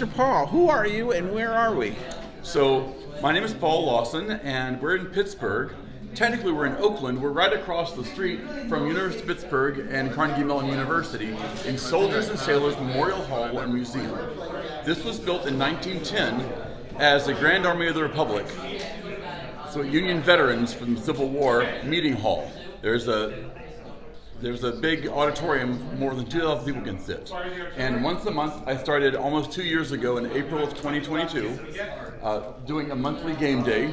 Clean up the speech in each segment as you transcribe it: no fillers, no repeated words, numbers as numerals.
Mr. Paul, who are you and where are we? So, my name is Paul Lawson, and we're in Pittsburgh. Technically, we're in Oakland. We're right across the street from University of Pittsburgh and Carnegie Mellon University in Soldiers and Sailors Memorial Hall and Museum. This was built in 1910 as the Grand Army of the Republic, so Union veterans from the Civil War meeting hall. There's a big auditorium, more than 2,000 people can sit. And once a month, I started almost 2 years ago in April of 2022, doing a monthly game day.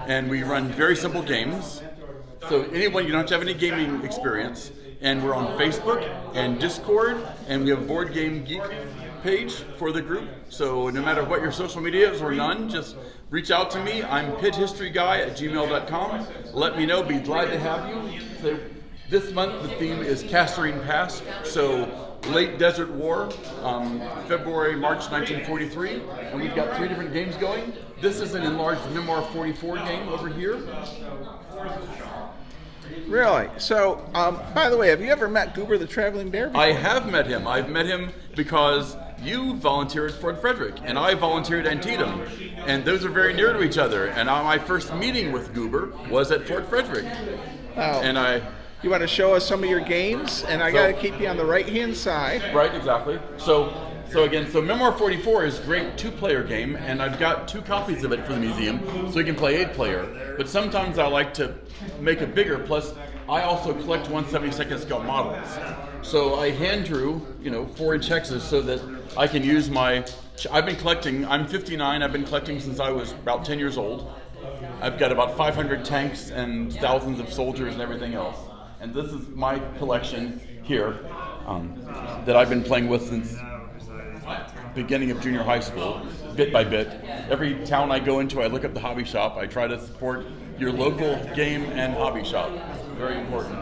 And we run very simple games. So anyone, you don't have to have any gaming experience. And we're on Facebook and Discord, and we have a Board Game Geek page for the group. So no matter what your social media is or none, just reach out to me. I'm pithistoryguy@gmail.com. Let me know. Be glad to have you. So this month the theme is Kasserine Pass. So late Desert War, February, March 1943. And we've got 3 different games going. This is an enlarged Memoir 44 game over here. Really? So, by the way, have you ever met Goober the Traveling Bear before? I have met him. I've met him because you volunteered at Fort Frederick, and I volunteered at Antietam, and those are very near to each other. And my first meeting with Goober was at Fort Frederick. Oh. And You want to show us some of your games? And I got to keep you on the right-hand side. Right, exactly. So Memoir 44 is a great 2-player game, and I've got 2 copies of it for the museum, so you can play 8-player. But sometimes I like to make it bigger. Plus, I also collect 1/72 scale models. So I hand drew, 4-inch hexes so that I can use I've been collecting. I'm 59. I've been collecting since I was about 10 years old. I've got about 500 tanks and thousands of soldiers and everything else. And this is my collection here that I've been playing with since beginning of junior high school, bit by bit. Every town I go into, I look up the hobby shop. I try to support your local game and hobby shop. Very important.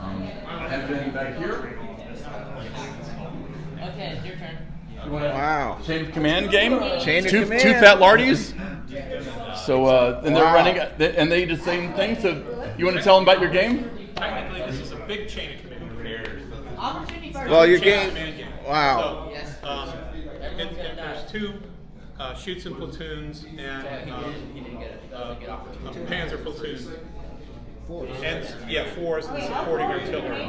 And then back here. Okay, it's your turn. Wow. Chain of Command game. Chain of two Command. 2 fat lardies. So, and they're Wow. running, and they do the same thing. So, you want to tell them about your game? Technically, this is a big chain of command here. Well, your Chain game. of command game. Wow. So, there's 2 shoots and platoons and panzer platoons. And 4s and supporting artillery.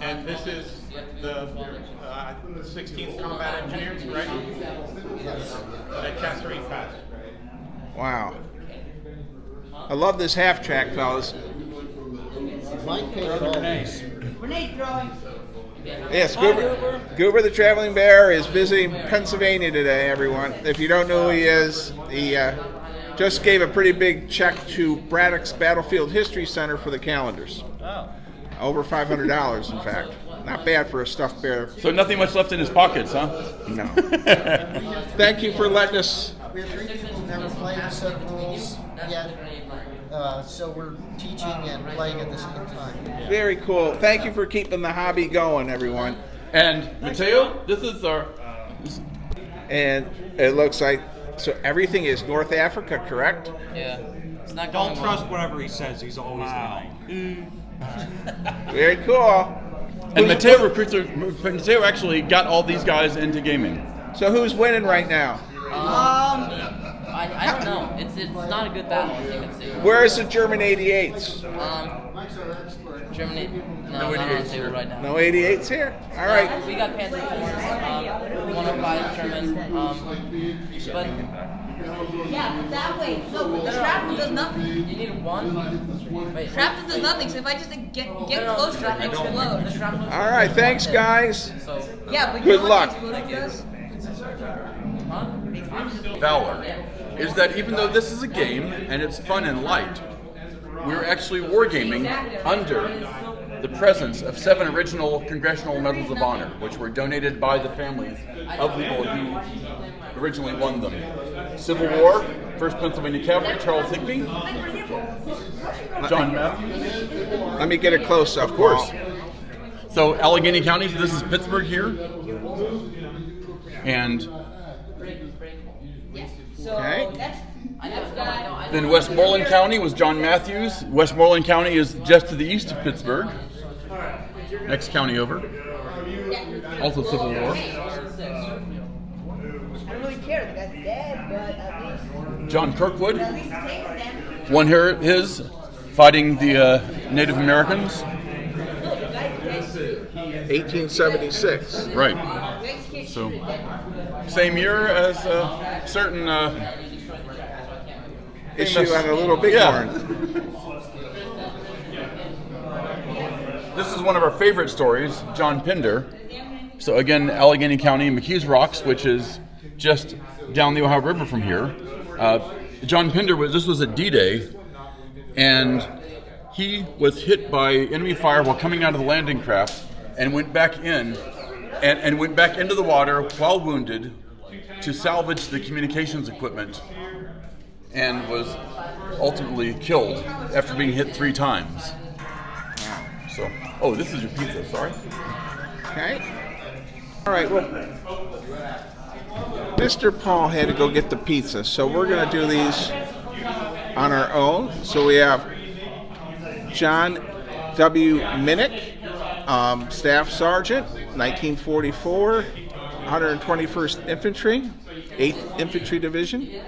And this is the 16th Combat Engineers, right? At Kasserine Pass. Wow. I love this half track, fellas. Yes, Goober the Traveling Bear is visiting Pennsylvania today, everyone. If you don't know who he is, he just gave a pretty big check to Braddock's Battlefield History Center for the calendars. Oh. Over $500, in fact. Not bad for a stuffed bear. So nothing much left in his pockets, huh? No. Thank you for letting us. We have 3 people who've never played a set of rules yet, so we're teaching and playing at the same time. Very cool. Thank you for keeping the hobby going, everyone. And Mateo, this is our. And it looks like, so everything is North Africa, correct? Yeah. It's not Don't going trust well. whatever he says. He's always lying. Very cool. And Mateo actually got all these guys into gaming. So who's winning right now? I don't know. It's not a good battle, as you can see. Where is the German 88s? Germany. No, No not on 88s the table here. right now. No 88s here? All right. We got Panzer IVs, 105 German, but Yeah, that way. No, but the shrapnel does nothing. you need 1. Wait, Shrapnel does nothing, so if I just get no, closer, it the explodes. shrapnel. All right, thanks, guys. So, Yeah, but Good you know luck. what the explosion does? Valor is that even though this is a game and it's fun and light, we're actually wargaming under the presence of 7 original Congressional Medals of Honor, which were donated by the families of people who originally won them. Civil War, 1st Pennsylvania Cavalry, Charles Higbee, John Matthews. Let me get a close up. Of course. So Allegheny County, so this is Pittsburgh here. And Okay. then Westmoreland County was John Matthews. Westmoreland County is just to the east of Pittsburgh. Next county over. Also Civil War. don't really care. The guy's dead, but at least John Kirkwood, he's taking them. one here his fighting the Native Americans. 1876. Right. So, same year as certain Issue on a little big Yeah. horn. This is one of our favorite stories, John Pinder. So again, Allegheny County, McKees Rocks, which is just down the Ohio River from here. John Pinder this was a D-Day, and he was hit by enemy fire while coming out of the landing craft, and went back in, and went back into the water while wounded to salvage the communications equipment, and was ultimately killed after being hit 3 times. So, oh, this is your pizza. Sorry. Okay. All right. Well, Mr. Paul had to go get the pizza, so we're going to do these on our own. So we have John W. Minnick, Staff Sergeant, 1944, 121st Infantry, 8th Infantry Division.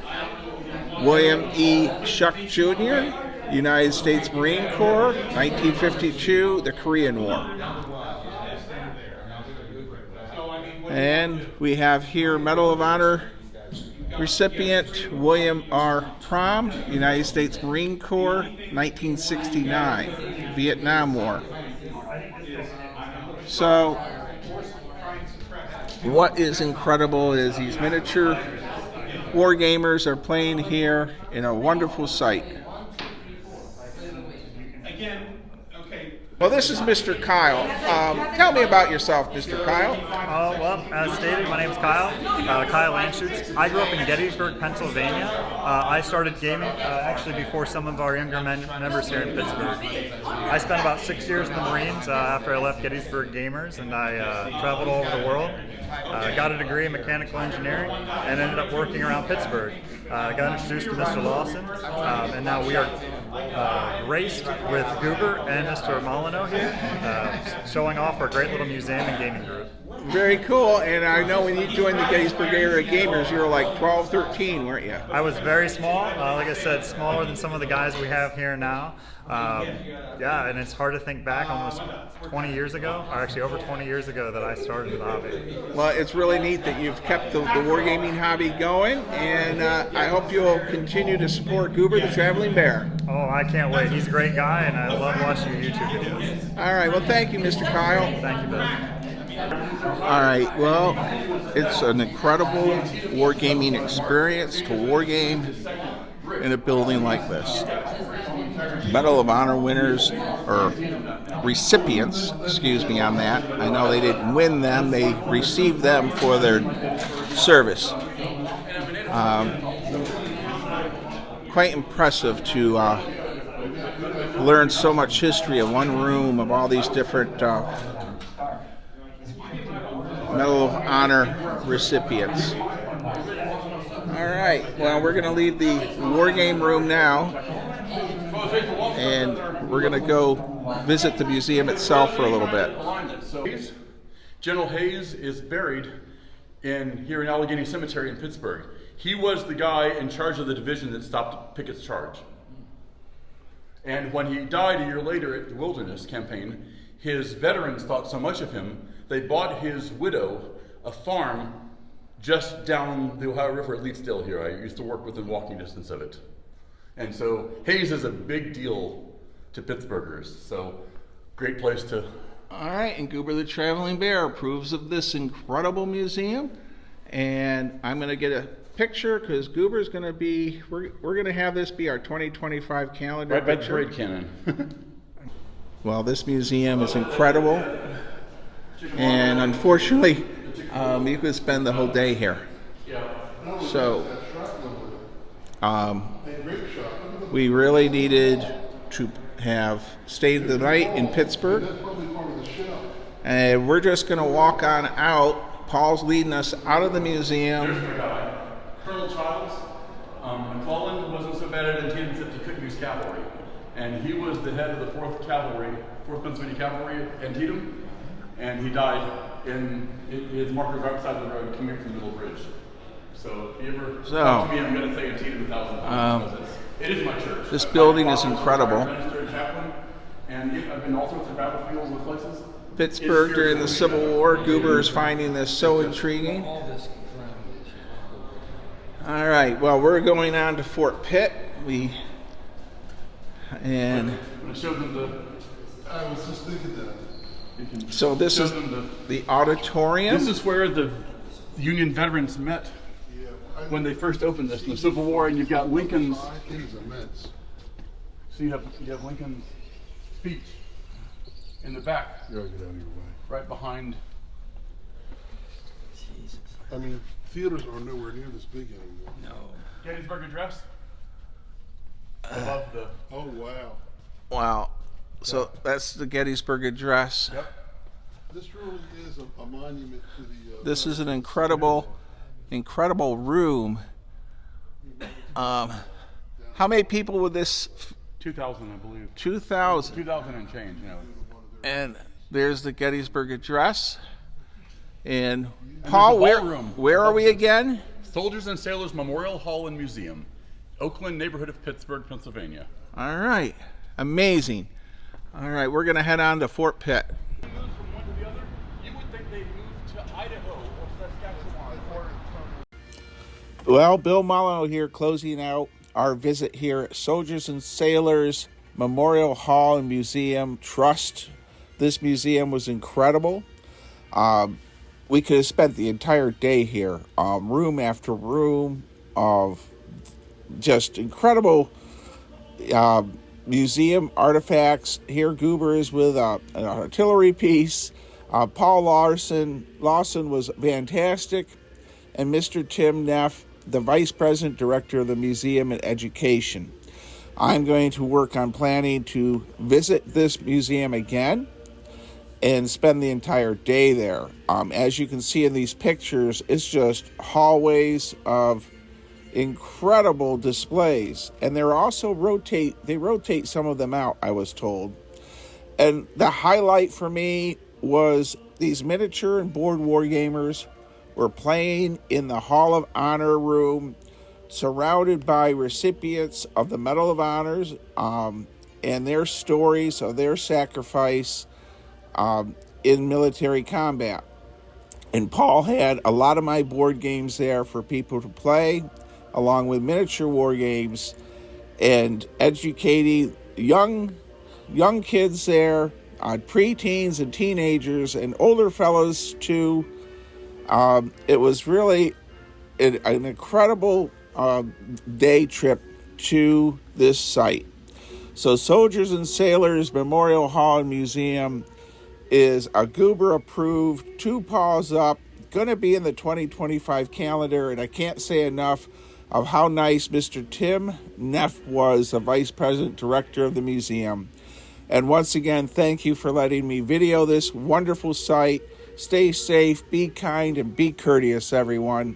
William E. Shuck Jr., United States Marine Corps, 1952, the Korean War. And we have here Medal of Honor recipient William R. Prom, United States Marine Corps, 1969, Vietnam War. So, what is incredible is these miniature war gamers are playing here in a wonderful site. Again, okay. Well, this is Mr. Kyle. Tell me about yourself, Mr. Kyle. Well, as stated, my name is Kyle, Kyle Anschutz. I grew up in Gettysburg, Pennsylvania. I started gaming actually before some of our younger members here in Pittsburgh. I spent about 6 years in the Marines after I left Gettysburg Gamers, and I traveled all over the world. Got a degree in mechanical engineering and ended up working around Pittsburgh. Got introduced to Mr. Lawson, and now we are graced with Goober and Mr. Molyneux here, showing off our great little museum and gaming group. Very cool. And I know when you joined the Gettysburg area gamers, you were like 12, 13, weren't you? I was very small, like I said, smaller than some of the guys we have here now. Yeah, and it's hard to think back almost 20 years ago, or actually over 20 years ago that I started the hobby. Well, it's really neat that you've kept the wargaming hobby going, and I hope you'll continue to support Goober the Traveling Bear. Oh, I can't wait. He's a great guy, and I love watching your YouTube videos. All right, well, thank you, Mr. Kyle. Thank you, Bill. All right, well, it's an incredible wargaming experience to wargame in a building like this. Medal of Honor winners, or recipients, excuse me on that. I know they didn't win them, they received them for their service. Quite impressive to learn so much history in one room of all these different Medal of Honor recipients. All right, well, we're going to leave the war game room now, and we're going to go visit the museum itself for a little bit. General Hayes is buried here in Allegheny Cemetery in Pittsburgh. He was the guy in charge of the division that stopped Pickett's charge. And when he died a year later at the Wilderness Campaign, his veterans thought so much of him, they bought his widow a farm just down the Ohio River at Leetsdale here. I used to work within walking distance of it. And so Hayes is a big deal to Pittsburghers. So great place to... All right, and Goober the Traveling Bear approves of this incredible museum. And I'm going to get a picture because Goober's going to be, we're going to have this be our 2025 calendar Right by the picture. parade cannon. Well, this museum is incredible. And unfortunately, you could spend the whole day here. So, we really needed to have stayed the night in Pittsburgh. And we're just going to walk on out. Paul's leading us out of the museum. Colonel Childs, McClellan wasn't so bad at Antietam except he couldn't use cavalry. And he was the head of the 4th Pennsylvania Cavalry at Antietam. And he died in his marker right beside the road coming from the Middle Bridge. So if you ever So, talk to me, I'm going to say it's either 1,000 times. because it is my church. this building is incredible. Minister and chaplain, and I've been all sorts of battlefields and places. Pittsburgh during the Civil War. Goober is finding this so intriguing. All right, well, we're going on to Fort Pitt. And When I showed them I was just thinking that. so this is the auditorium. this is where the Union veterans met when they first opened this in the Civil War, and you've got Lincoln's. It is immense. So you have Lincoln's speech in the back, You gotta get out of your way. right behind. I mean, theaters are nowhere near this big anymore. Gettysburg Address. Above the. Oh, wow. Wow. So that's the Gettysburg Address. This really is a monument to the. This is an incredible room. How many people would this? 2000, I believe. 2,000. 2000 and change, you know. And there's the Gettysburg Address. And there's Paul, a where ballroom are above we this. again? Soldiers and Sailors Memorial Hall and Museum, Oakland neighborhood of Pittsburgh, Pennsylvania. All right. Amazing. All right, we're going to head on to Fort Pitt. From one to the other, you would think they moved to Idaho or Saskatchewan or. Well, Bill Molyneux here closing out our visit here at Soldiers and Sailors Memorial Hall and Museum Trust. This museum was incredible. We could have spent the entire day here, room after room of just incredible museum artifacts. Here Goober is with an artillery piece. Paul Lawson was fantastic. And Mr. Tim Neff, the Vice President Director of the Museum and Education. I'm going to work on planning to visit this museum again and spend the entire day there. As you can see in these pictures, it's just hallways of incredible displays, and they rotate some of them out, I was told. And the highlight for me was these miniature and board war gamers were playing in the Hall of Honor room, surrounded by recipients of the Medal of Honors, and their stories of their sacrifice in military combat. And Paul had a lot of my board games there for people to play, along with miniature war games, and educating young kids there, preteens and teenagers, and older fellows too. It was really an incredible day trip to this site. So Soldiers and Sailors Memorial Hall and Museum is a Goober approved, 2 paws up, going to be in the 2025 calendar, and I can't say enough of how nice Mr. Tim Neff was, the Vice President Director of the museum. And once again, thank you for letting me video this wonderful site. Stay safe, be kind, and be courteous, everyone.